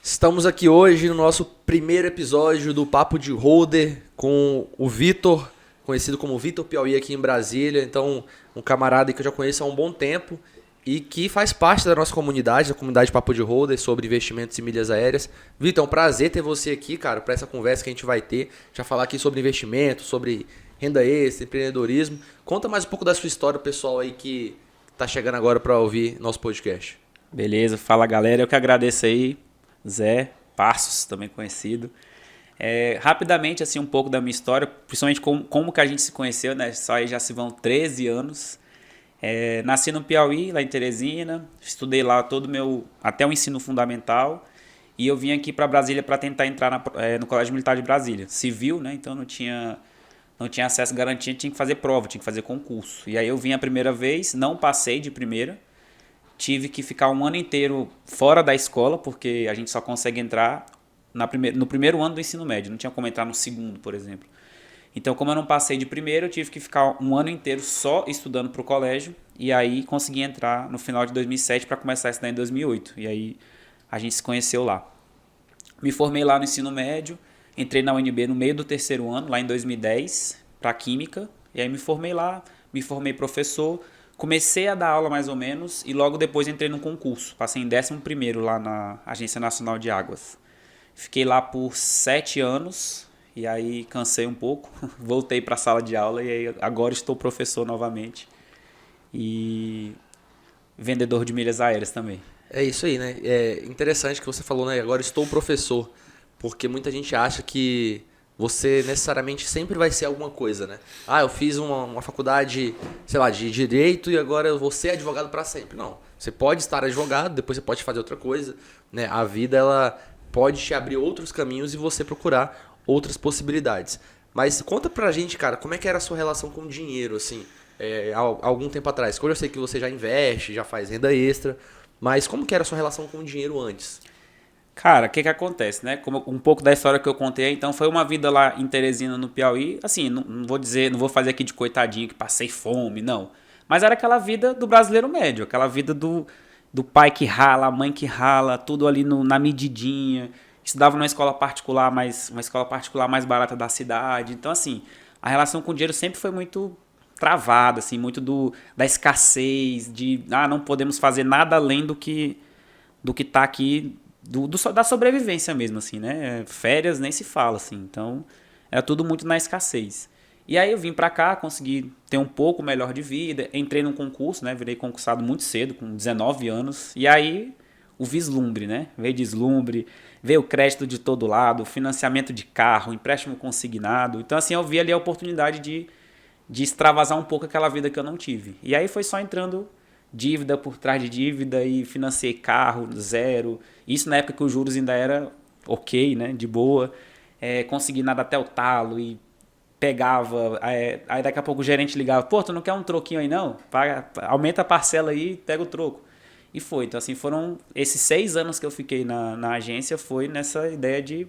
Estamos aqui hoje no nosso primeiro episódio do Papo de Holder com o Vitor, conhecido como Vitor Piauí aqui em Brasília. Então, um camarada que eu já conheço há um bom tempo e que faz parte da nossa comunidade, da comunidade Papo de Holder sobre investimentos e milhas aéreas. Vitor, é um prazer ter você aqui, cara, para essa conversa que a gente vai ter. Já falar aqui sobre investimento, sobre renda extra, empreendedorismo. Conta mais um pouco da sua história, pessoal aí que tá chegando agora para ouvir nosso podcast. Beleza, fala galera, eu que agradeço aí, Zé Passos, também conhecido. Rapidamente, assim, um pouco da minha história, principalmente como que a gente se conheceu, né? Só aí já se vão 13 anos. Nasci no Piauí, lá em Teresina, estudei lá até o ensino fundamental, e eu vim aqui para Brasília para tentar entrar no Colégio Militar de Brasília, civil, né? Então não tinha acesso à garantia, tinha que fazer prova, tinha que fazer concurso. E aí eu vim a primeira vez, não passei de primeira. Tive que ficar um ano inteiro fora da escola, porque a gente só consegue entrar no primeiro ano do ensino médio. Não tinha como entrar no segundo, por exemplo. Então, como eu não passei de primeiro, eu tive que ficar um ano inteiro só estudando para o colégio. E aí consegui entrar no final de 2007 para começar a estudar em 2008. E aí a gente se conheceu lá. Me formei lá no ensino médio. Entrei na UNB no meio do terceiro ano, lá em 2010, para Química. E aí me formei lá, me formei professor. Comecei a dar aula mais ou menos e logo depois entrei no concurso. Passei em 11º lá na Agência Nacional de Águas. Fiquei lá por 7 anos e aí cansei um pouco. Voltei para a sala de aula e aí agora estou professor novamente. E vendedor de milhas aéreas também. É isso aí, né? É interessante que você falou, né? Agora estou professor, porque muita gente acha que você necessariamente sempre vai ser alguma coisa, né? Ah, eu fiz uma faculdade, sei lá, de direito e agora eu vou ser advogado para sempre. Não. Você pode estar advogado, depois você pode fazer outra coisa, né? A vida, ela pode te abrir outros caminhos e você procurar outras possibilidades. Mas conta pra gente, cara, como é que era a sua relação com o dinheiro, assim, há algum tempo atrás? Porque eu sei que você já investe, já faz renda extra, mas como que era a sua relação com o dinheiro antes? Cara, o que acontece, né? Como um pouco da história que eu contei, então foi uma vida lá em Teresina, no Piauí. Assim, não vou dizer, não vou fazer aqui de coitadinho que passei fome, não. Mas era aquela vida do brasileiro médio, aquela vida do pai que rala, a mãe que rala, tudo ali na medidinha. Estudava numa escola particular, uma escola particular mais barata da cidade. Então, assim, a relação com o dinheiro sempre foi muito travada, assim, muito da escassez, não podemos fazer nada além do que tá aqui da sobrevivência mesmo, assim, né? Férias nem se fala, assim. Então, era tudo muito na escassez. E aí eu vim pra cá, consegui ter um pouco melhor de vida, entrei num concurso, né? Virei concursado muito cedo, com 19 anos. E aí, o vislumbre, né? Veio deslumbre, veio crédito de todo lado, financiamento de carro, empréstimo consignado. Então, assim, eu vi ali a oportunidade de extravasar um pouco aquela vida que eu não tive. E aí foi só entrando dívida por trás de dívida e financei carro zero. Isso na época que os juros ainda era ok, né, de boa. Consegui nada até o talo e pegava. Aí daqui a pouco o gerente ligava: pô, tu não quer um troquinho aí não? Aumenta a parcela aí e pega o troco. E foi. Então, assim, foram esses 6 anos que eu fiquei na agência, foi nessa ideia de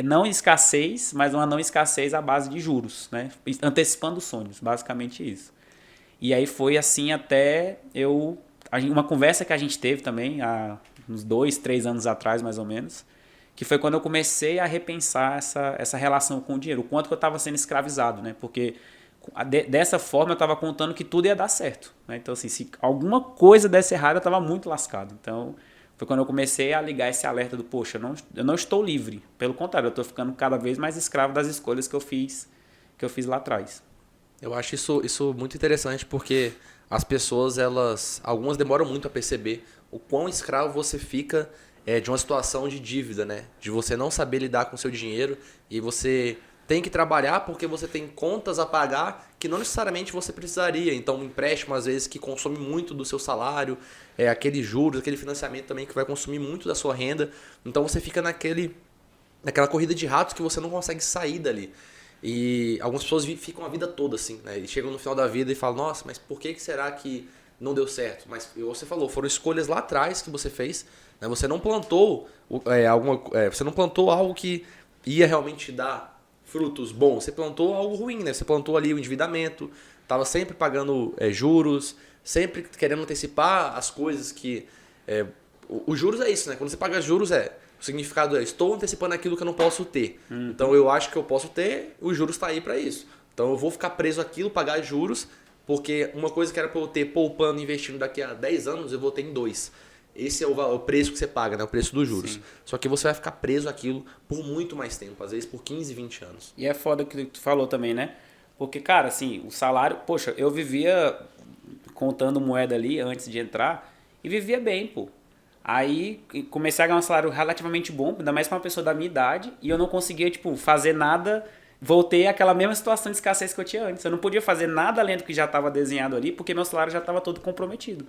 não escassez, mas uma não escassez à base de juros, né? Antecipando os sonhos, basicamente isso. E aí foi assim até uma conversa que a gente teve também há uns 2, 3 anos atrás, mais ou menos, que foi quando eu comecei a repensar essa relação com o dinheiro, o quanto que eu estava sendo escravizado, né? Porque dessa forma eu estava contando que tudo ia dar certo, né? Então, assim, se alguma coisa desse errado, eu estava muito lascado. Então, foi quando eu comecei a ligar esse alerta do: poxa, eu não estou livre. Pelo contrário, eu estou ficando cada vez mais escravo das escolhas que eu fiz lá atrás. Eu acho isso muito interessante porque as pessoas, algumas demoram muito a perceber o quão escravo você fica de uma situação de dívida, né? De você não saber lidar com o seu dinheiro e você tem que trabalhar porque você tem contas a pagar que não necessariamente você precisaria. Então, um empréstimo, às vezes, que consome muito do seu salário, aquele juros, aquele financiamento também que vai consumir muito da sua renda. Então, você fica naquela corrida de ratos que você não consegue sair dali. E algumas pessoas ficam a vida toda assim, né? E chegam no final da vida e falam: nossa, mas por que será que não deu certo? Mas você falou, foram escolhas lá atrás que você fez, né? Você não plantou você não plantou algo que ia realmente dar frutos bons. Você plantou algo ruim, né? Você plantou ali o endividamento, estava sempre pagando juros, sempre querendo antecipar as coisas que os juros é isso, né? Quando você paga juros o significado é estou antecipando aquilo que eu não posso ter. Então eu acho que eu posso ter, os juros está aí para isso. Então eu vou ficar preso àquilo, pagar juros, porque uma coisa que era para eu ter poupando, investindo daqui a 10 anos, eu vou ter em 2. Esse é o preço que você paga, né? O preço dos juros. Sim. Só que você vai ficar preso àquilo por muito mais tempo, às vezes por 15, 20 anos. E é foda que tu falou também, né? Porque, cara, assim, o salário... Poxa, eu vivia contando moeda ali antes de entrar e vivia bem, pô. Aí comecei a ganhar um salário relativamente bom, ainda mais pra uma pessoa da minha idade, e eu não conseguia, tipo, fazer nada... Voltei àquela mesma situação de escassez que eu tinha antes. Eu não podia fazer nada além do que já estava desenhado ali, porque meu salário já estava todo comprometido.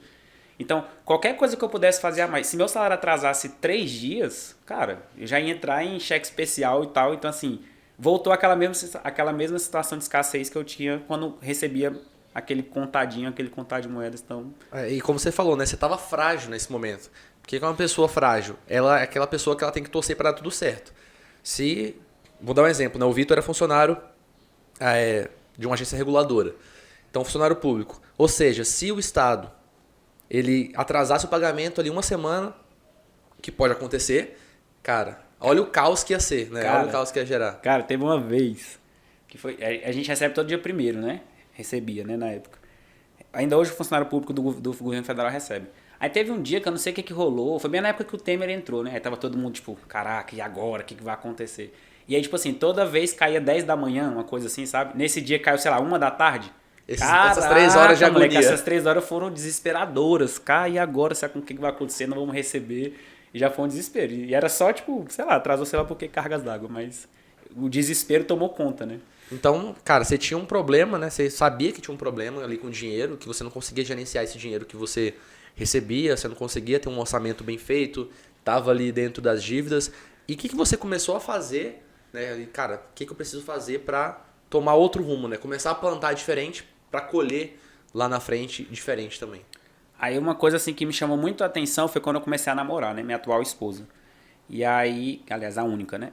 Então, qualquer coisa que eu pudesse fazer a mais, se meu salário atrasasse 3 dias, cara, eu já ia entrar em cheque especial e tal. Então, assim, voltou àquela mesma situação de escassez que eu tinha quando recebia aquele contar de moedas. Então... E como você falou, né? Você estava frágil nesse momento. Porque é uma pessoa frágil? Ela é aquela pessoa que ela tem que torcer para dar tudo certo. Vou dar um exemplo, né? O Vitor era funcionário de uma agência reguladora. Então, funcionário público. Ou seja, se o Estado ele atrasasse o pagamento ali uma semana, que pode acontecer, cara, olha o caos que ia ser, né? Cara, olha o caos que ia gerar. Cara, teve uma vez que foi... A gente recebe todo dia 1º, né? Recebia, né? Na época. Ainda hoje o funcionário público do governo federal recebe. Aí teve um dia que eu não sei o que rolou, foi bem na época que o Temer entrou, né? Aí tava todo mundo tipo, caraca, e agora? O que vai acontecer? E aí, tipo assim, toda vez caía 10 da manhã, uma coisa assim, sabe? Nesse dia caiu, sei lá, 1 da tarde. Essas 3 horas de agonia. Moleque, essas 3 horas foram desesperadoras. Cara, e agora? Sabe o que vai acontecer? Não vamos receber. E já foi um desespero. E era só, tipo, sei lá, atrasou, sei lá por que cargas d'água. Mas o desespero tomou conta, né? Então, cara, você tinha um problema, né? Você sabia que tinha um problema ali com o dinheiro, que você não conseguia gerenciar esse dinheiro que você recebia, você não conseguia ter um orçamento bem feito, tava ali dentro das dívidas. E o que você começou a fazer, né? Cara, o que eu preciso fazer para tomar outro rumo, né? Começar a plantar diferente para colher lá na frente diferente também. Aí uma coisa assim que me chamou muito a atenção foi quando eu comecei a namorar, né? Minha atual esposa. E aí, aliás, a única, né?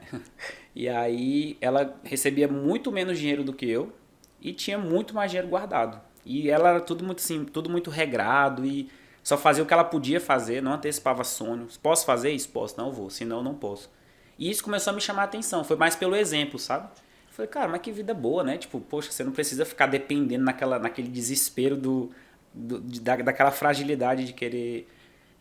E aí ela recebia muito menos dinheiro do que eu e tinha muito mais dinheiro guardado. E ela era tudo muito assim, tudo muito regrado e só fazia o que ela podia fazer, não antecipava sonhos. Posso fazer isso? Posso, não vou, senão eu não posso. E isso começou a me chamar a atenção, foi mais pelo exemplo, sabe? Eu falei, cara, mas que vida boa, né? Tipo, poxa, você não precisa ficar dependendo naquele desespero daquela fragilidade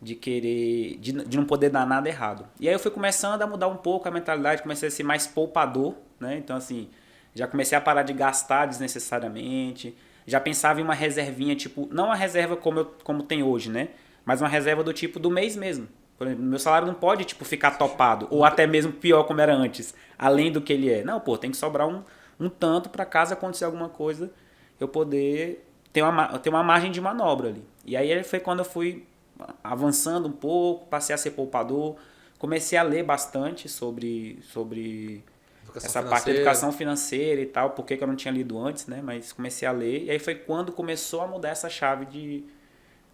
de não poder dar nada errado. E aí eu fui começando a mudar um pouco a mentalidade, comecei a ser mais poupador, né? Então, assim, já comecei a parar de gastar desnecessariamente, já pensava em uma reservinha, tipo, não uma reserva como tem hoje, né? Mas uma reserva do tipo do mês mesmo. Por exemplo, meu salário não pode, tipo, ficar topado, ou até mesmo pior como era antes, além do que ele é. Não, pô, tem que sobrar um tanto para caso acontecer alguma coisa, eu poder ter uma margem de manobra ali. E aí foi quando eu fui avançando um pouco, passei a ser poupador, comecei a ler bastante sobre essa parte da educação financeira e tal, porque eu não tinha lido antes, né? Mas comecei a ler, e aí foi quando começou a mudar essa chave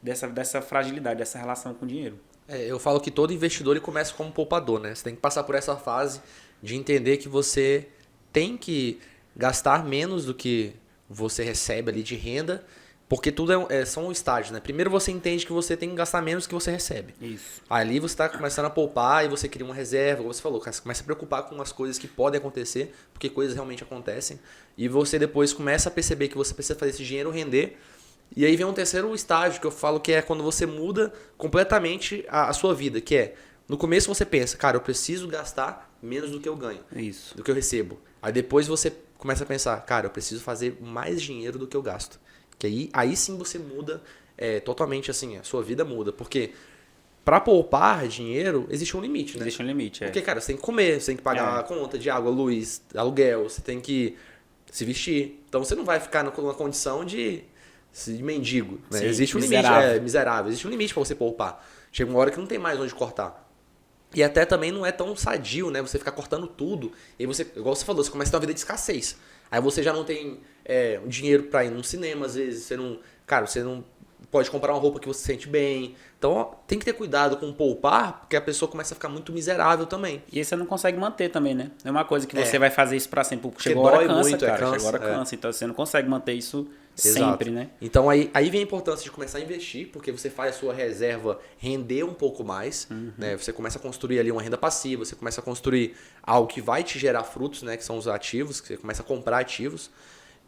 dessa fragilidade, dessa relação com o dinheiro. Eu falo que todo investidor ele começa como poupador, né? Você tem que passar por essa fase de entender que você tem que gastar menos do que você recebe ali de renda, porque tudo são estágios, né? Primeiro você entende que você tem que gastar menos do que você recebe. Isso. Ali você está começando a poupar e você cria uma reserva, como você falou, você começa a preocupar com as coisas que podem acontecer, porque coisas realmente acontecem, e você depois começa a perceber que você precisa fazer esse dinheiro render. E aí vem um terceiro estágio que eu falo que é quando você muda completamente a sua vida, que é, no começo você pensa, cara, eu preciso gastar menos do que eu ganho, Isso. do que eu recebo. Aí depois você começa a pensar, cara, eu preciso fazer mais dinheiro do que eu gasto. Que aí sim você muda totalmente, assim, a sua vida muda. Porque para poupar dinheiro, existe um limite, né? Existe um limite, Porque, cara, você tem que comer, você tem que pagar a conta de água, luz, aluguel, você tem que se vestir. Então você não vai ficar numa condição de mendigo, né? Sim, existe um miserável. limite, miserável. Existe um limite para você poupar. Chega uma hora que não tem mais onde cortar. E até também não é tão sadio, né? Você ficar cortando tudo. E aí você, igual você falou, você começa a ter uma vida de escassez. Aí você já não tem dinheiro para ir num cinema, às vezes. Você não pode comprar uma roupa que você se sente bem. Então tem que ter cuidado com poupar, porque a pessoa começa a ficar muito miserável também. E aí você não consegue manter também, né? Não é uma coisa que você vai fazer isso pra sempre. Porque Chegou a hora dói cansa, muito, cara. cansa, Chegou a hora cansa. Então você não consegue manter isso sempre, né? Então aí vem a importância de começar a investir, porque você faz a sua reserva render um pouco mais, né? Você começa a construir ali uma renda passiva, você começa a construir algo que vai te gerar frutos, né? Que são os ativos, que você começa a comprar ativos.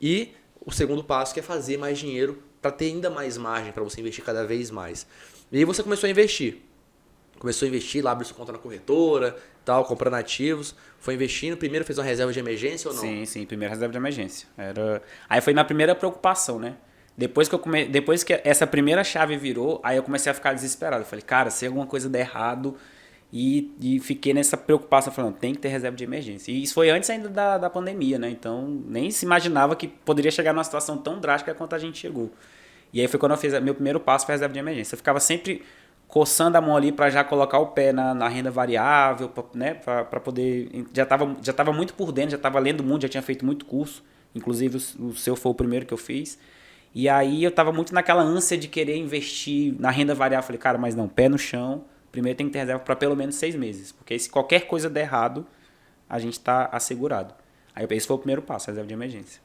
E o segundo passo que é fazer mais dinheiro para ter ainda mais margem, para você investir cada vez mais. E aí você começou a investir. Começou a investir, lá abriu sua conta na corretora, tal, comprando ativos. Foi investindo. Primeiro fez uma reserva de emergência ou não? Sim, primeira reserva de emergência. Aí foi minha primeira preocupação, né? Depois que essa primeira chave virou, aí eu comecei a ficar desesperado. Eu falei, cara, se alguma coisa der errado, e fiquei nessa preocupação, falando, tem que ter reserva de emergência. E isso foi antes ainda da pandemia, né? Então nem se imaginava que poderia chegar numa situação tão drástica quanto a gente chegou. E aí foi quando eu fiz meu primeiro passo, foi a reserva de emergência. Eu ficava sempre coçando a mão ali para já colocar o pé na renda variável, né, para poder... Já tava muito por dentro, já estava lendo muito, já tinha feito muito curso, inclusive o seu foi o primeiro que eu fiz. E aí eu estava muito naquela ânsia de querer investir na renda variável. Falei, cara, mas não, pé no chão, primeiro tem que ter reserva para pelo menos 6 meses, porque se qualquer coisa der errado, a gente está assegurado. Aí esse foi o primeiro passo, reserva de emergência.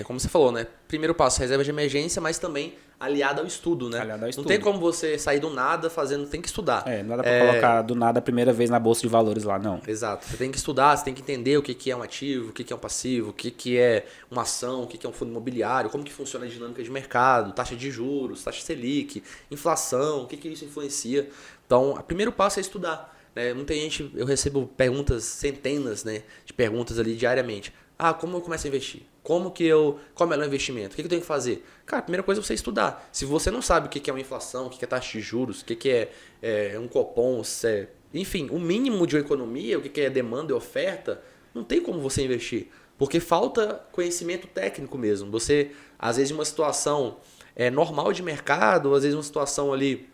Como você falou, né? Primeiro passo, reserva de emergência, mas também aliado ao estudo, né? Não tem como você sair do nada fazendo, tem que estudar. Não dá pra colocar do nada a primeira vez na bolsa de valores lá, não. Exato. Você tem que estudar, você tem que entender o que é um ativo, o que é um passivo, o que é uma ação, o que é um fundo imobiliário, como que funciona a dinâmica de mercado, taxa de juros, taxa Selic, inflação, o que isso influencia. Então, o primeiro passo é estudar. Né? Muita gente, eu recebo perguntas, centenas, né, de perguntas ali diariamente. Como eu começo a investir? Qual é o melhor investimento? O que eu tenho que fazer? Cara, a primeira coisa é você estudar. Se você não sabe o que é uma inflação, o que é taxa de juros, o que é um Copom, enfim, o mínimo de uma economia, o que é demanda e oferta, não tem como você investir. Porque falta conhecimento técnico mesmo. Você, às vezes, em uma situação normal de mercado, às vezes uma situação ali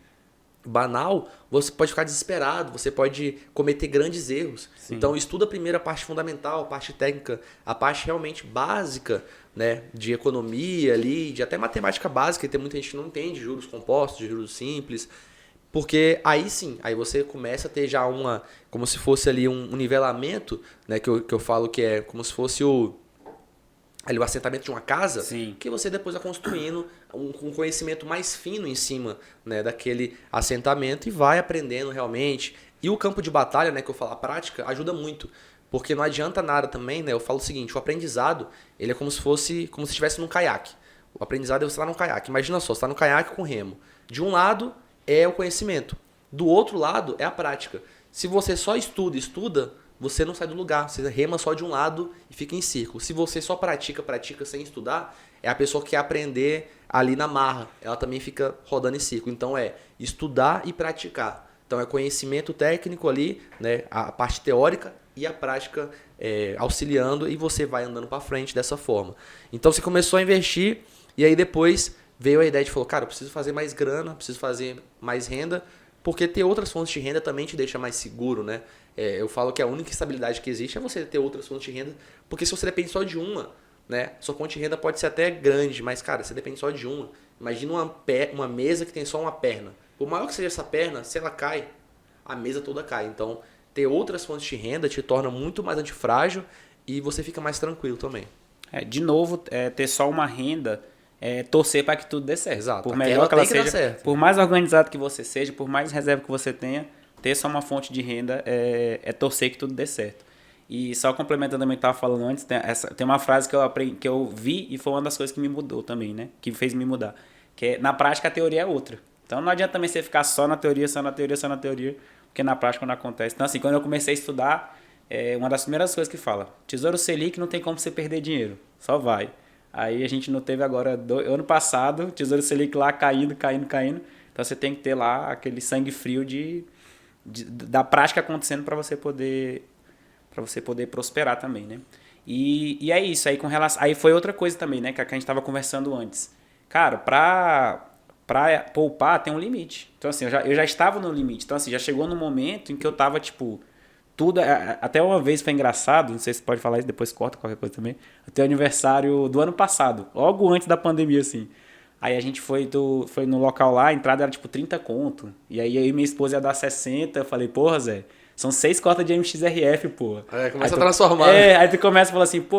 banal, você pode ficar desesperado, você pode cometer grandes erros. Sim. Então estuda primeiro a parte fundamental, a parte técnica, a parte realmente básica, né, de economia ali, de até matemática básica, tem muita gente que não entende juros compostos, juros simples, porque aí sim, aí você começa a ter já como se fosse ali um nivelamento, né, que eu falo que é como se fosse o assentamento de uma casa, sim, que você depois vai construindo um conhecimento mais fino em cima, né, daquele assentamento e vai aprendendo realmente. E o campo de batalha, né, que eu falo, a prática, ajuda muito. Porque não adianta nada também, né? Eu falo o seguinte, o aprendizado, ele é como se estivesse num caiaque. O aprendizado é você estar num caiaque. Imagina só, você está no caiaque com remo. De um lado é o conhecimento. Do outro lado é a prática. Se você só estuda, você não sai do lugar, você rema só de um lado e fica em círculo. Se você só pratica sem estudar, é a pessoa que quer aprender ali na marra. Ela também fica rodando em círculo. Então é estudar e praticar. Então é conhecimento técnico ali, né, a parte teórica e a prática auxiliando, e você vai andando para frente dessa forma. Então você começou a investir e aí depois veio a ideia de falar, cara, eu preciso fazer mais grana, preciso fazer mais renda, porque ter outras fontes de renda também te deixa mais seguro, né? Eu falo que a única estabilidade que existe é você ter outras fontes de renda, porque se você depende só de uma, né? Sua fonte de renda pode ser até grande, mas, cara, você depende só de uma. Imagina uma mesa que tem só uma perna. Por maior que seja essa perna, se ela cai, a mesa toda cai. Então, ter outras fontes de renda te torna muito mais antifrágil e você fica mais tranquilo também. De novo, ter só uma renda... torcer para que tudo dê certo. Exato. Por melhor que ela seja, por mais organizado que você seja, por mais reserva que você tenha, ter só uma fonte de renda é torcer que tudo dê certo. E só complementando também o que eu estava falando antes, tem uma frase que eu aprendi, que eu vi e foi uma das coisas que me mudou também, né? Que fez me mudar. Que é, na prática a teoria é outra. Então não adianta também você ficar só na teoria, porque na prática não acontece. Então assim, quando eu comecei a estudar, uma das primeiras coisas que fala, Tesouro Selic não tem como você perder dinheiro, só vai. Aí a gente não teve agora, ano passado, Tesouro Selic lá caindo. Então você tem que ter lá aquele sangue frio da prática acontecendo para você poder prosperar também, né? E é isso, aí com relação, aí foi outra coisa também, né, que a gente estava conversando antes. Cara, para poupar tem um limite. Então assim, eu já estava no limite. Então assim, já chegou no momento em que eu tava tipo tudo, até uma vez foi engraçado, não sei se pode falar isso, depois corta qualquer coisa também. Até o aniversário do ano passado, logo antes da pandemia, assim. Aí a gente foi no local lá, a entrada era tipo 30 conto. E aí eu e minha esposa ia dar 60, eu falei, porra, Zé, São 6 cotas de MXRF, pô. Começa a transformar. Aí tu começa a falar assim, pô,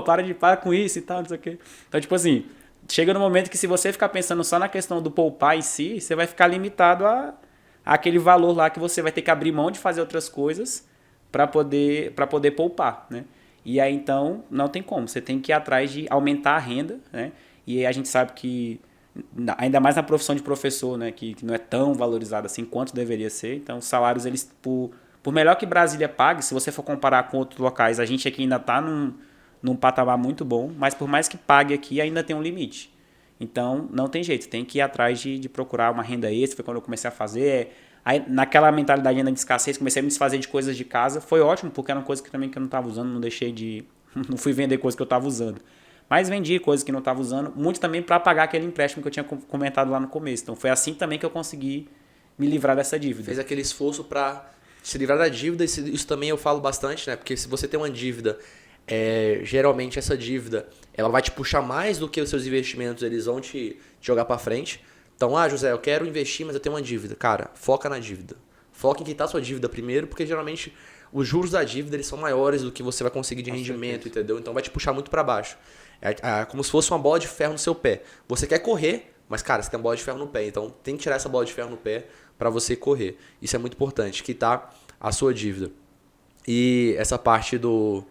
para com isso e tal, não sei o quê. Então, tipo assim, chega no momento que se você ficar pensando só na questão do poupar em si, você vai ficar limitado àquele valor lá que você vai ter que abrir mão de fazer outras coisas para poder poupar, né? E aí, então, não tem como. Você tem que ir atrás de aumentar a renda, né? E aí a gente sabe que, ainda mais na profissão de professor, né? Que não é tão valorizado assim quanto deveria ser. Então, os salários, eles, por melhor que Brasília pague, se você for comparar com outros locais, a gente aqui ainda está num patamar muito bom, mas por mais que pague aqui, ainda tem um limite. Então, não tem jeito. Tem que ir atrás de procurar uma renda extra. Foi quando eu comecei a fazer. Aí, naquela mentalidade ainda de escassez, comecei a me desfazer de coisas de casa. Foi ótimo, porque era uma coisa que também que eu não estava usando, não deixei de... Não fui vender coisas que eu estava usando. Mas vendi coisas que não estava usando, muito também para pagar aquele empréstimo que eu tinha comentado lá no começo. Então foi assim também que eu consegui me livrar dessa dívida. Fez aquele esforço para se livrar da dívida, isso também eu falo bastante, né? Porque se você tem uma dívida, geralmente essa dívida ela vai te puxar mais do que os seus investimentos, eles vão te jogar para frente. Então, José, eu quero investir, mas eu tenho uma dívida. Cara, foca na dívida. Foca em quitar sua dívida primeiro, porque geralmente os juros da dívida eles são maiores do que você vai conseguir de rendimento, entendeu? Então vai te puxar muito para baixo. É como se fosse uma bola de ferro no seu pé. Você quer correr, mas, cara, você tem uma bola de ferro no pé. Então tem que tirar essa bola de ferro no pé para você correr. Isso é muito importante, quitar a sua dívida. E essa parte dos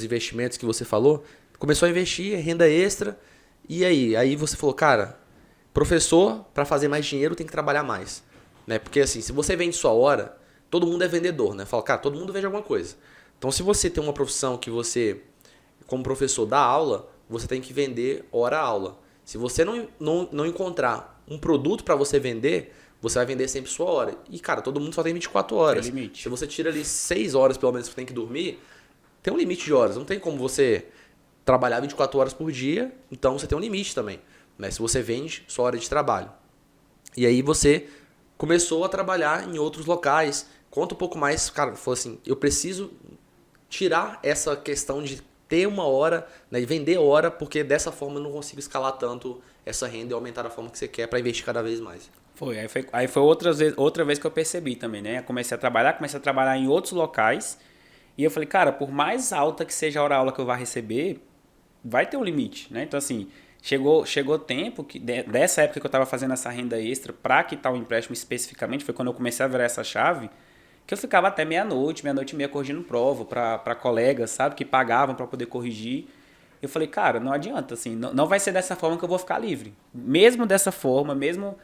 investimentos que você falou, começou a investir, renda extra, e aí você falou, cara, professor, para fazer mais dinheiro, tem que trabalhar mais. Né? Porque assim, se você vende sua hora, todo mundo é vendedor, né? Fala, cara, todo mundo vende alguma coisa. Então se você tem uma profissão que você, como professor, dá aula, você tem que vender hora-aula. Se você não encontrar um produto para você vender, você vai vender sempre sua hora. E, cara, todo mundo só tem 24 horas. Tem limite. Se você tira ali 6 horas, pelo menos, que você tem que dormir, tem um limite de horas. Não tem como você trabalhar 24 horas por dia, então você tem um limite também. Né? Se você vende sua hora de trabalho. E aí você começou a trabalhar em outros locais. Conta um pouco mais, cara, falou assim, eu preciso tirar essa questão de ter uma hora, né, e vender hora, porque dessa forma eu não consigo escalar tanto essa renda e aumentar da forma que você quer para investir cada vez mais. Aí foi outra vez que eu percebi também, né? Comecei a trabalhar em outros locais e eu falei, cara, por mais alta que seja a hora-aula que eu vá receber, vai ter um limite, né? Então assim, chegou tempo que dessa época que eu estava fazendo essa renda extra para quitar o empréstimo especificamente, foi quando eu comecei a virar essa chave, que eu ficava até meia-noite e meia corrigindo prova para colegas, sabe, que pagavam para poder corrigir. Eu falei, cara, não adianta, assim, não vai ser dessa forma que eu vou ficar livre. Mesmo dessa forma, mesmo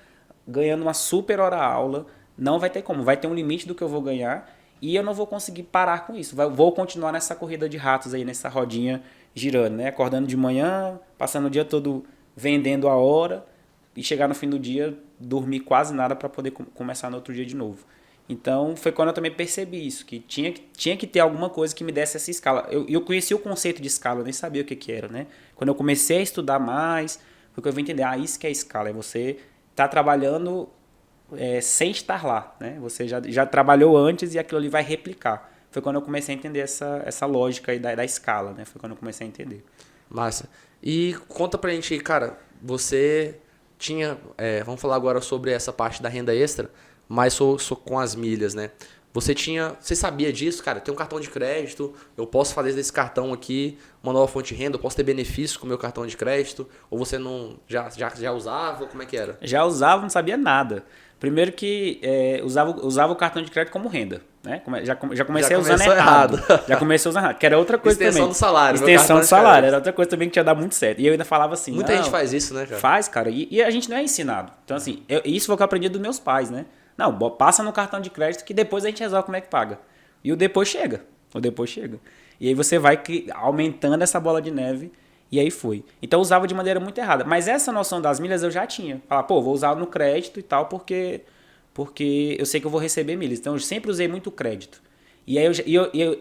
ganhando uma super hora-aula, não vai ter como, vai ter um limite do que eu vou ganhar e eu não vou conseguir parar com isso. Vou continuar nessa corrida de ratos aí, nessa rodinha girando, né? Acordando de manhã, passando o dia todo vendendo a hora e chegar no fim do dia, dormir quase nada para poder começar no outro dia de novo. Então, foi quando eu também percebi isso, que tinha que ter alguma coisa que me desse essa escala. Eu conheci o conceito de escala, eu nem sabia o que era, né? Quando eu comecei a estudar mais, foi que eu vim entender, isso que é escala, é você tá trabalhando sem estar lá, né? Você já trabalhou antes e aquilo ali vai replicar. Foi quando eu comecei a entender essa lógica aí da escala, né? Foi quando eu comecei a entender. Massa. E conta pra gente, cara, você tinha... vamos falar agora sobre essa parte da renda extra, mas sou com as milhas, né? Você sabia disso, cara? Tem um cartão de crédito, eu posso fazer desse cartão aqui uma nova fonte de renda, eu posso ter benefício com o meu cartão de crédito? Ou você não já usava? Como é que era? Já usava, não sabia nada. Primeiro que usava o cartão de crédito como renda, né? Já comecei usando errado. Já comecei usando errado, que era outra coisa Extensão também. Do salário. Extensão do salário, era outra coisa também que tinha dado muito certo. E eu ainda falava assim, muita gente faz isso, né, cara? Faz, cara, e a gente não é ensinado. Então assim, isso foi o que eu aprendi dos meus pais, né? Não, passa no cartão de crédito que depois a gente resolve como é que paga. E o depois chega. E aí você vai aumentando essa bola de neve e aí foi. Então eu usava de maneira muito errada. Mas essa noção das milhas eu já tinha. Falar, vou usar no crédito e tal porque eu sei que eu vou receber milhas. Então eu sempre usei muito crédito. E aí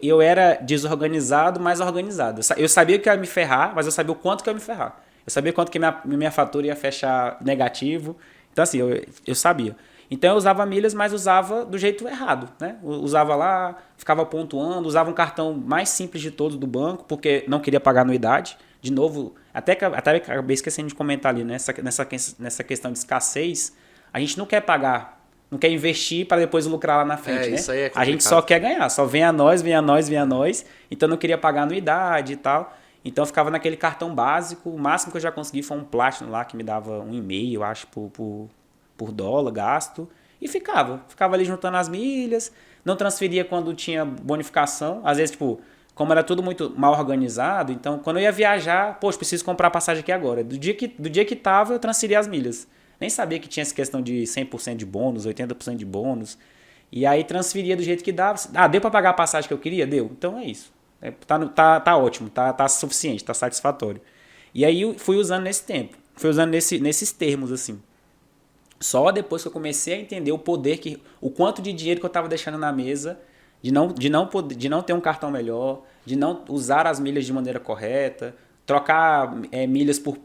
eu era desorganizado, mais organizado. Eu sabia que eu ia me ferrar, mas eu sabia o quanto que eu ia me ferrar. Eu sabia quanto que minha fatura ia fechar negativo. Então assim, eu sabia. Então eu usava milhas, mas usava do jeito errado, né? Usava lá, ficava pontuando, usava um cartão mais simples de todos do banco, porque não queria pagar anuidade. De novo, até acabei esquecendo de comentar ali, né? Nessa questão de escassez, a gente não quer pagar não quer investir para depois lucrar lá na frente, né? Isso aí é A gente complicado. só quer ganhar, só vem a nós, vem a nós, vem a nós. Então não queria pagar anuidade e tal. Então eu ficava naquele cartão básico. O máximo que eu já consegui foi um Platinum lá que me dava 1,5, eu acho, por dólar gasto. E ficava ali juntando as milhas. Não transferia quando tinha bonificação. Às vezes, tipo, como era tudo muito mal organizado, então quando eu ia viajar, poxa, preciso comprar passagem aqui agora. Do dia que tava, eu transferia as milhas. Nem sabia que tinha essa questão de 100% de bônus, 80% de bônus. E aí transferia do jeito que dava. Ah, deu para pagar a passagem que eu queria? Deu. Então é isso. Tá ótimo, tá suficiente, tá satisfatório. E aí eu fui usando nesse tempo. Fui usando nesses termos, assim. Só depois que eu comecei a entender o quanto de dinheiro que eu estava deixando na mesa, de não ter um cartão melhor, de não usar as milhas de maneira correta, trocar milhas por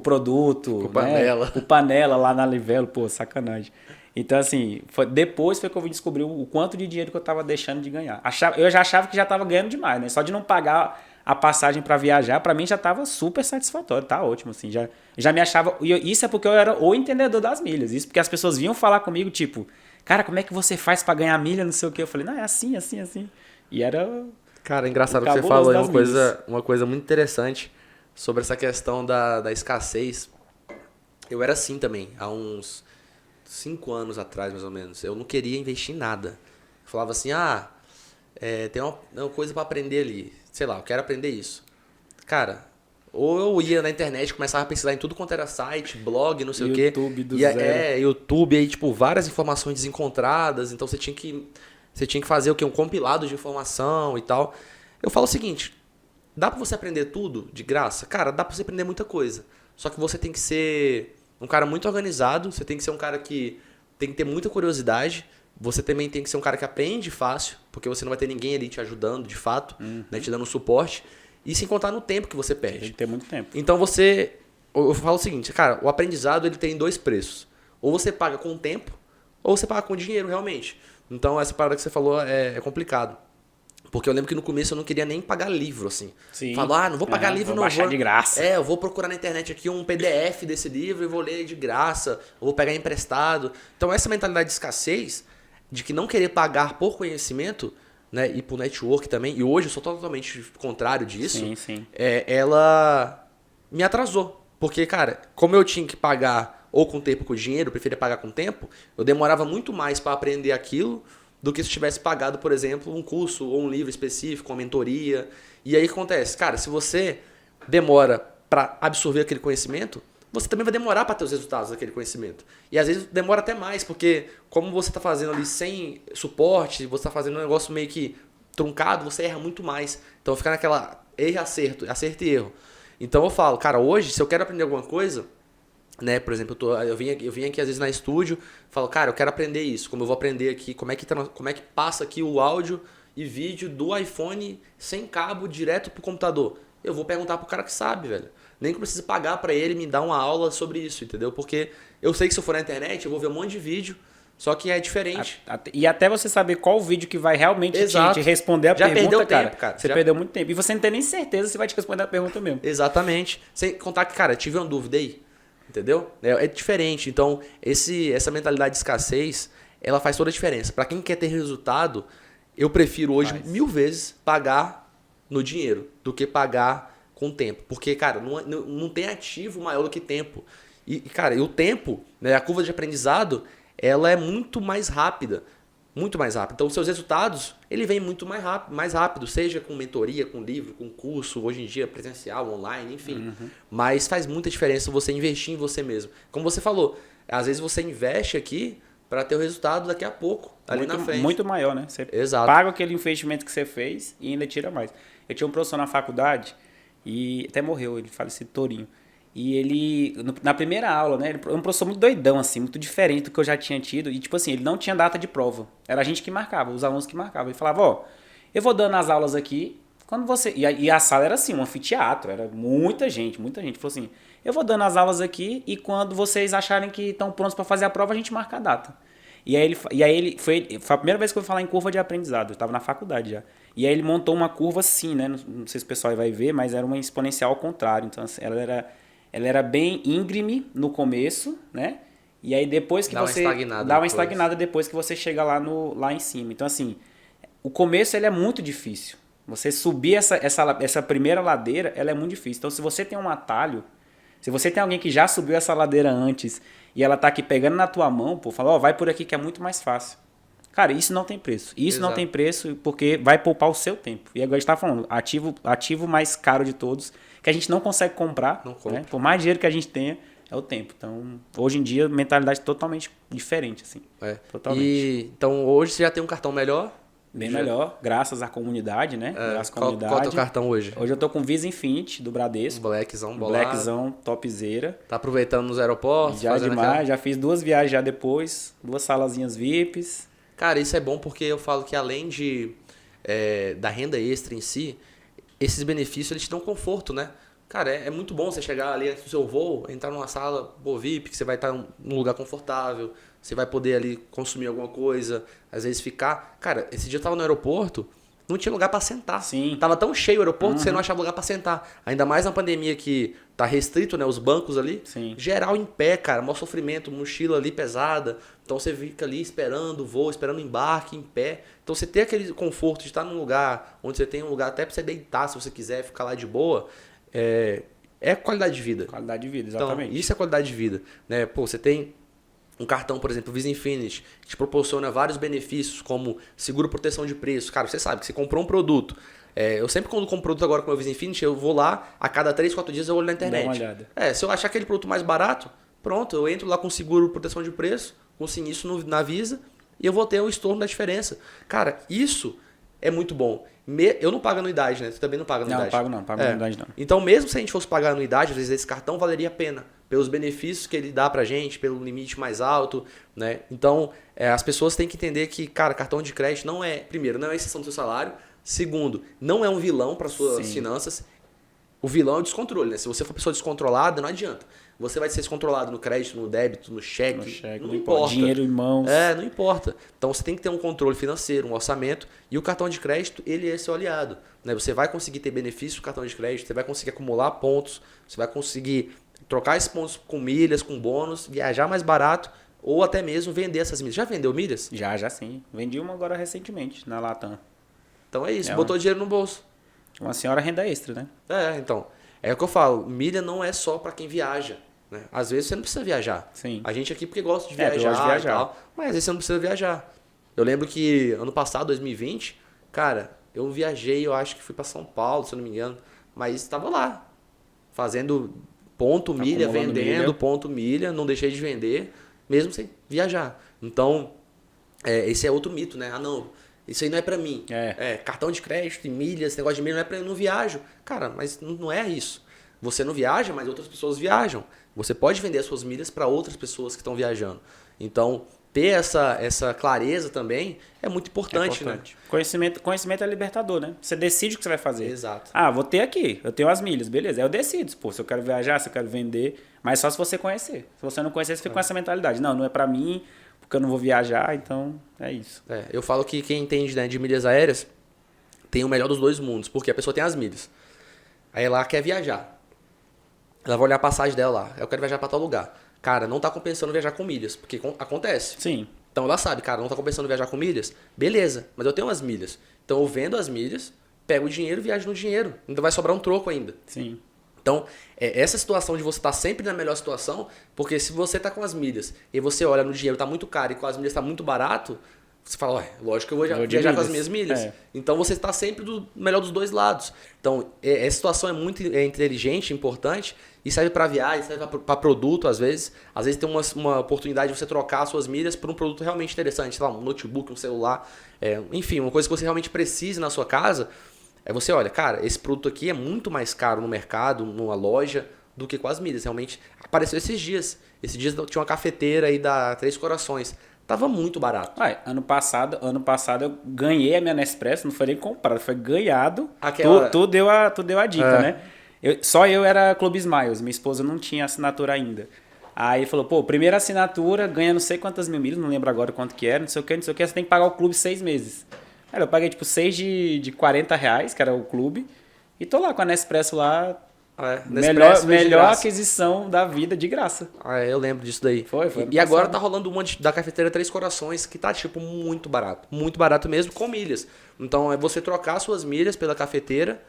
produto, Por panela. Né? Por panela lá na Livelo, pô, sacanagem. Então, assim, depois foi que eu vim descobrir o quanto de dinheiro que eu estava deixando de ganhar. Eu já achava que já estava ganhando demais, né? Só de não pagar a passagem para viajar, para mim já estava super satisfatório, tá ótimo, assim, já me achava, isso é porque eu era o entendedor das milhas, isso porque as pessoas vinham falar comigo, tipo, cara, como é que você faz para ganhar milha, não sei o que, eu falei, não, é assim, assim, assim, e era... Cara, engraçado que você falou aí uma coisa muito interessante sobre essa questão da escassez. Eu era assim também, há uns 5 anos atrás, mais ou menos, eu não queria investir em nada, eu falava assim, tem uma coisa para aprender ali, sei lá, eu quero aprender isso. Cara, ou eu ia na internet, começava a pesquisar em tudo quanto era site, blog, não sei o quê. YouTube do zero. YouTube, aí, tipo, várias informações desencontradas, então você tinha que fazer o quê? Um compilado de informação e tal. Eu falo o seguinte, dá pra você aprender tudo de graça? Cara, dá pra você aprender muita coisa. Só que você tem que ser um cara muito organizado, você tem que ser um cara que tem que ter muita curiosidade. Você também tem que ser um cara que aprende fácil, porque você não vai ter ninguém ali te ajudando, de fato, né, te dando suporte. E sem contar no tempo que você perde. Tem que ter muito tempo. Então eu falo o seguinte, cara, o aprendizado ele tem 2 preços. Ou você paga com tempo, ou você paga com dinheiro, realmente. Então essa parada que você falou é complicado. Porque eu lembro que no começo eu não queria nem pagar livro, assim. Sim. Falo, não vou pagar livro, vou não. baixar de graça. Eu vou procurar na internet aqui um PDF desse livro e vou ler de graça. Eu vou pegar emprestado. Então essa mentalidade de escassez, de que não querer pagar por conhecimento, né, e por network também, e hoje eu sou totalmente contrário disso, Sim. Ela me atrasou. Porque, cara, como eu tinha que pagar ou com tempo ou com dinheiro, eu preferia pagar com tempo, eu demorava muito mais para aprender aquilo do que se eu tivesse pagado, por exemplo, um curso ou um livro específico, uma mentoria. E aí o que acontece? Cara, se você demora para absorver aquele conhecimento, você também vai demorar para ter os resultados daquele conhecimento. E às vezes demora até mais, porque como você está fazendo ali sem suporte, você está fazendo um negócio meio que truncado, você erra muito mais. Então fica naquela erro e acerto, acerto e erro. Então eu falo, cara, hoje, se eu quero aprender alguma coisa, né, por exemplo, eu vim aqui às vezes na estúdio, falo, cara, eu quero aprender isso, como eu vou aprender aqui, como é que passa aqui o áudio e vídeo do iPhone sem cabo direto pro computador. Eu vou perguntar pro cara que sabe, velho. Nem que eu precise pagar pra ele me dar uma aula sobre isso, entendeu? Porque eu sei que se eu for na internet, eu vou ver um monte de vídeo, só que é diferente. E até você saber qual vídeo que vai realmente te responder a Já pergunta, perdeu tempo, cara. Você perdeu muito tempo. E você não tem nem certeza se vai te responder a pergunta mesmo. Exatamente. Sem contar que, cara, tive uma dúvida aí, entendeu? É diferente. Então, essa mentalidade de escassez, ela faz toda a diferença. Pra quem quer ter resultado, eu prefiro hoje 1000 vezes pagar no dinheiro do que pagar com tempo. Porque, cara, não tem ativo maior do que tempo. E cara, o tempo, né, a curva de aprendizado, ela é muito mais rápida. Muito mais rápida. Então, os seus resultados, ele vem muito mais rápido. Seja com mentoria, com livro, com curso, hoje em dia presencial, online, enfim. Mas faz muita diferença você investir em você mesmo. Como você falou, às vezes você investe aqui para ter o resultado daqui a pouco, ali na frente. Muito maior, né? Você paga aquele investimento que você fez e ainda tira mais. Eu tinha um professor na faculdade e até morreu, ele falecido, Torinho. E ele, na primeira aula, né, ele é um professor muito doidão, assim, muito diferente do que eu já tinha tido. E, tipo assim, ele não tinha data de prova. Era a gente que marcava, os alunos que marcavam. Ele falava, eu vou dando as aulas aqui, quando você... E a sala era assim, um anfiteatro, era muita gente. Ele falou assim, eu vou dando as aulas aqui e quando vocês acharem que estão prontos para fazer a prova, a gente marca a data. E aí foi a primeira vez que eu fui falar em curva de aprendizado, eu estava na faculdade já. E aí ele montou uma curva assim, né, não sei se o pessoal vai ver, mas era uma exponencial ao contrário. Então, assim, ela era bem íngreme no começo, né? E aí depois que Dá uma você estagnada dá uma depois. estagnada depois que você chega lá em cima. Então assim, o começo ele é muito difícil. Você subir essa primeira ladeira, ela é muito difícil. Então se você tem um atalho, se você tem alguém que já subiu essa ladeira antes e ela tá aqui pegando na tua mão, pô, fala, ó, vai por aqui que é muito mais fácil. Cara, isso não tem preço. Isso não Exato. tem preço porque vai poupar o seu tempo. E agora a gente tá falando, ativo mais caro de todos, que a gente não consegue comprar, Não né? compra. Por mais dinheiro que a gente tenha, é o tempo. Então, hoje em dia, mentalidade totalmente diferente, assim. É. Totalmente. Então hoje você já tem um cartão melhor? Bem Já- melhor, graças à comunidade, né? Graças à Qual é o comunidade. teu cartão hoje? Hoje eu tô com Visa Infinity, do Um Bradesco. blackzão bolado. Blackzão, topzera. Tá aproveitando nos aeroportos? Já fazendo demais, aquela- já fiz 2 viagens já depois, 2 salazinhas VIPs. Cara, isso é bom porque eu falo que além da renda extra em si, esses benefícios eles te dão conforto, né? Cara, é muito bom você chegar ali antes do seu voo, entrar numa sala VIP, que você vai estar num lugar confortável, você vai poder ali consumir alguma coisa, às vezes ficar. Cara, esse dia eu tava no aeroporto, não tinha lugar pra sentar. Sim. Tava tão cheio o aeroporto que você não achava lugar pra sentar. Ainda mais na pandemia que tá restrito, né, os bancos ali. Sim. Geral em pé, cara, maior sofrimento, mochila ali pesada. Então você fica ali esperando o voo, esperando o embarque em pé. Então você ter aquele conforto de estar num lugar onde você tem um lugar até pra você deitar, se você quiser ficar lá de boa, é qualidade de vida. Qualidade de vida, Então, exatamente. isso é qualidade de vida, né? Pô, você tem um cartão, por exemplo, Visa Infinity, que te proporciona vários benefícios, como seguro proteção de preço. Cara, você sabe que você comprou um produto. Eu sempre quando compro produto agora com o meu Visa Infinity, eu vou lá, a cada 3, 4 dias eu olho na internet. Dá uma olhada. Se eu achar aquele produto mais barato, pronto, eu entro lá com seguro proteção de preço, com sinistro na Visa, e eu vou ter o estorno da diferença. Cara, isso é muito bom. Eu não pago anuidade, né? Você também não paga anuidade. Não pago anuidade não. Então, mesmo se a gente fosse pagar anuidade, às vezes esse cartão valeria a pena, pelos benefícios que ele dá pra gente, pelo limite mais alto, né? Então, as pessoas têm que entender que, cara, cartão de crédito não é, primeiro, não é exceção do seu salário, segundo, não é um vilão para suas Sim. finanças. O vilão é o descontrole, né? Se você for pessoa descontrolada, não adianta. Você vai ser descontrolado no crédito, no débito, no cheque, No cheque, não não importa. Dinheiro em mãos. Não importa. Então você tem que ter um controle financeiro, um orçamento, e o cartão de crédito, ele é seu aliado, né? Você vai conseguir ter benefício do cartão de crédito, você vai conseguir acumular pontos, você vai conseguir trocar esses pontos com milhas, com bônus, viajar mais barato, ou até mesmo vender essas milhas. Já vendeu milhas? Já sim. Vendi uma agora recentemente, na Latam. Então é isso, É botou dinheiro no bolso. Uma senhora renda extra, né? Então. É o que eu falo, milha não é só para quem viaja, né? Às vezes você não precisa viajar. Sim. A gente aqui porque gosta de porque viajar, gosta de viajar. e tal, mas às vezes você não precisa viajar. Eu lembro que ano passado, 2020, cara, eu viajei, eu acho que fui para São Paulo, se eu não me engano, mas estava lá, fazendo ponto milha, Acumulando vendendo milha. ponto milha, não deixei de vender, mesmo sem viajar. Então, esse é outro mito, né? Ah, não, isso aí não é pra mim. Cartão de crédito e milhas, esse negócio de milha não é pra eu não viajo. Cara, mas não é isso. Você não viaja, mas outras pessoas viajam. Você pode vender as suas milhas para outras pessoas que estão viajando. Então, ter essa clareza também é muito importante, né? Conhecimento é libertador, né? Você decide o que você vai fazer. Exato. Ah, vou ter aqui, eu tenho as milhas, beleza. Aí eu decido, pô, se eu quero viajar, se eu quero vender. Mas só se você conhecer. Se você não conhecer, você fica com essa mentalidade. Não é pra mim, porque eu não vou viajar, então é isso. Eu falo que quem entende, né, de milhas aéreas tem o melhor dos dois mundos, porque a pessoa tem as milhas. Aí ela quer viajar. Ela vai olhar a passagem dela lá. Eu quero viajar para tal lugar. Cara, não tá compensando viajar com milhas, porque acontece. Sim. Então ela sabe, cara, não tá compensando viajar com milhas? Beleza, mas eu tenho umas milhas. Então eu vendo as milhas, pego o dinheiro e viajo no dinheiro. Ainda vai sobrar um troco ainda. Sim. Então, essa situação de você estar sempre na melhor situação, porque se você tá com as milhas e você olha no dinheiro tá muito caro e com as milhas tá muito barato, você fala, lógico que eu vou viajar com as minhas milhas. Então você está sempre do melhor dos dois lados. Então, essa situação é muito inteligente, importante, e serve para viagem, serve para produto, às vezes. Às vezes tem uma oportunidade de você trocar as suas milhas por um produto realmente interessante, sei lá, um notebook, um celular, enfim, uma coisa que você realmente precise na sua casa. Você olha, cara, esse produto aqui é muito mais caro no mercado, numa loja, do que com as milhas. Realmente apareceu esses dias. Esses dias tinha uma cafeteira aí da Três Corações. Tava muito barato. Ano passado eu ganhei a minha Nespresso, não foi nem comprado, foi ganhado. Tu deu a dica, né? Só eu era Clube Smiles, minha esposa não tinha assinatura ainda. Aí falou, pô, primeira assinatura, ganha não sei quantas mil milhas, não lembro agora quanto que era, não sei o que, você tem que pagar o clube 6 meses. Aí eu paguei tipo 6 de R$40, que era o clube, e tô lá com a Nespresso lá, Melhor aquisição da vida de graça. Eu lembro disso daí. Foi. E agora tá rolando uma da cafeteira Três Corações, que tá, tipo, muito barato. Muito barato mesmo, com milhas. Então é você trocar suas milhas pela cafeteira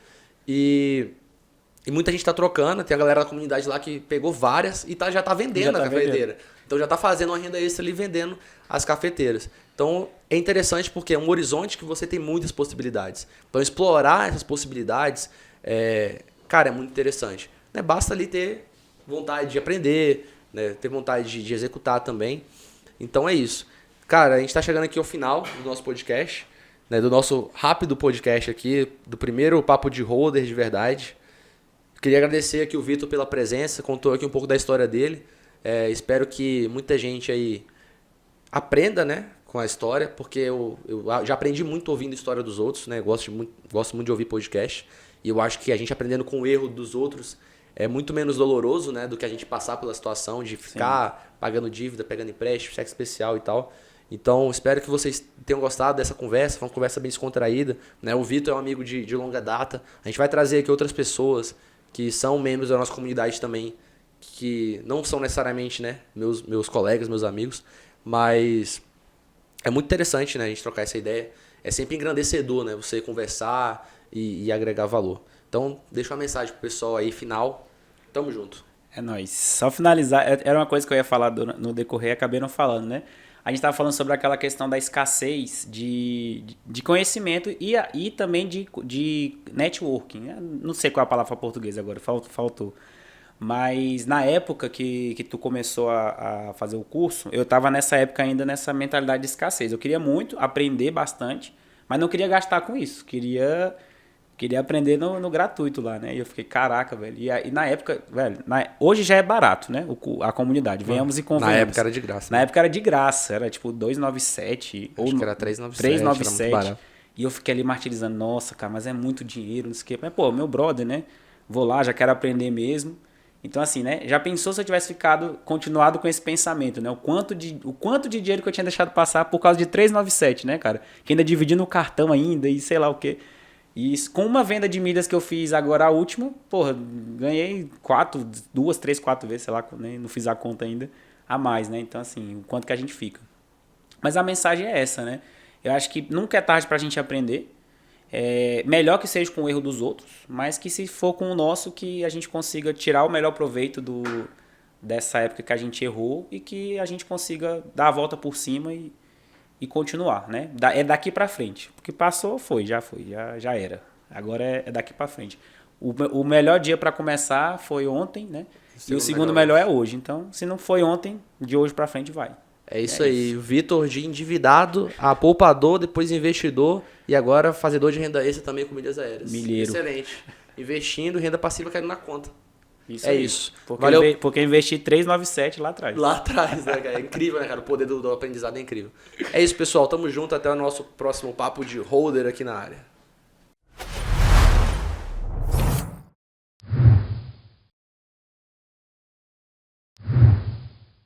e muita gente tá trocando. Tem a galera da comunidade lá que pegou várias e já tá vendendo a cafeteira. Então já tá fazendo uma renda extra ali vendendo as cafeteiras. Então é interessante porque é um horizonte que você tem muitas possibilidades. Então explorar essas possibilidades cara, é muito interessante. Né? Basta ali ter vontade de aprender, né? Ter vontade de executar também. Então é isso. Cara, a gente está chegando aqui ao final do nosso podcast, né? Do nosso rápido podcast aqui, do primeiro papo de holder de verdade. Queria agradecer aqui o Vitor pela presença, contou aqui um pouco da história dele. Espero que muita gente aí aprenda, né, com a história, porque eu já aprendi muito ouvindo a história dos outros, né? Gosto muito de ouvir podcast. E eu acho que a gente aprendendo com o erro dos outros é muito menos doloroso, né, do que a gente passar pela situação de ficar pagando dívida, pegando empréstimo, cheque especial e tal. Então, espero que vocês tenham gostado dessa conversa. Foi uma conversa bem descontraída, né? O Vitor é um amigo de longa data. A gente vai trazer aqui outras pessoas que são membros da nossa comunidade também, que não são necessariamente, né, meus colegas, meus amigos, mas é muito interessante, né, a gente trocar essa ideia. É sempre engrandecedor, né, você conversar e agregar valor. Então, deixa uma mensagem pro pessoal aí, final. Tamo junto. É nóis. Só finalizar, era uma coisa que eu ia falar no decorrer, acabei não falando, né? A gente estava falando sobre aquela questão da escassez de conhecimento e também de networking. Não sei qual é a palavra portuguesa agora, faltou. Mas na época que tu começou a fazer o curso, eu estava nessa época ainda nessa mentalidade de escassez. Eu queria muito aprender bastante, mas não queria gastar com isso. Queria aprender no gratuito lá, né? E eu fiquei, caraca, velho. E na época, velho, hoje já é barato, né? A comunidade. Venhamos e convenhamos. Na época era de graça. Na época era de graça. Era tipo 297. Acho que era 397. Era muito barato. E eu fiquei ali martirizando. Nossa, cara, mas é muito dinheiro, não sei o quê. Mas, pô, meu brother, né? Vou lá, já quero aprender mesmo. Então, assim, né? Já pensou se eu tivesse continuado com esse pensamento, né? O quanto de dinheiro que eu tinha deixado passar por causa de 397, né, cara? Que ainda dividi no cartão ainda e sei lá o quê. E com uma venda de milhas que eu fiz agora, a última, porra, ganhei 2, 3, 4 vezes, sei lá, né? Não fiz a conta ainda, a mais, né? Então, assim, o quanto que a gente fica. Mas a mensagem é essa, né? Eu acho que nunca é tarde pra gente aprender. Melhor que seja com o erro dos outros, mas que se for com o nosso, que a gente consiga tirar o melhor proveito dessa época que a gente errou e que a gente consiga dar a volta por cima e continuar, né? É daqui pra frente. O que passou, já era. Agora é daqui pra frente. O melhor dia pra começar foi ontem, né? E o segundo melhor é hoje. Então, se não foi ontem, de hoje pra frente vai. É isso aí. O Vitor de endividado, a poupador, depois investidor e agora fazedor de renda extra também com milhas aéreas. Milheiro. Excelente. Investindo, renda passiva caindo na conta. Isso aí. Isso. Valeu. Porque eu investi 397 lá atrás. Lá atrás, né, cara? É incrível, né, cara? O poder do aprendizado é incrível. É isso, pessoal. Tamo junto. Até o nosso próximo papo de holder aqui na área.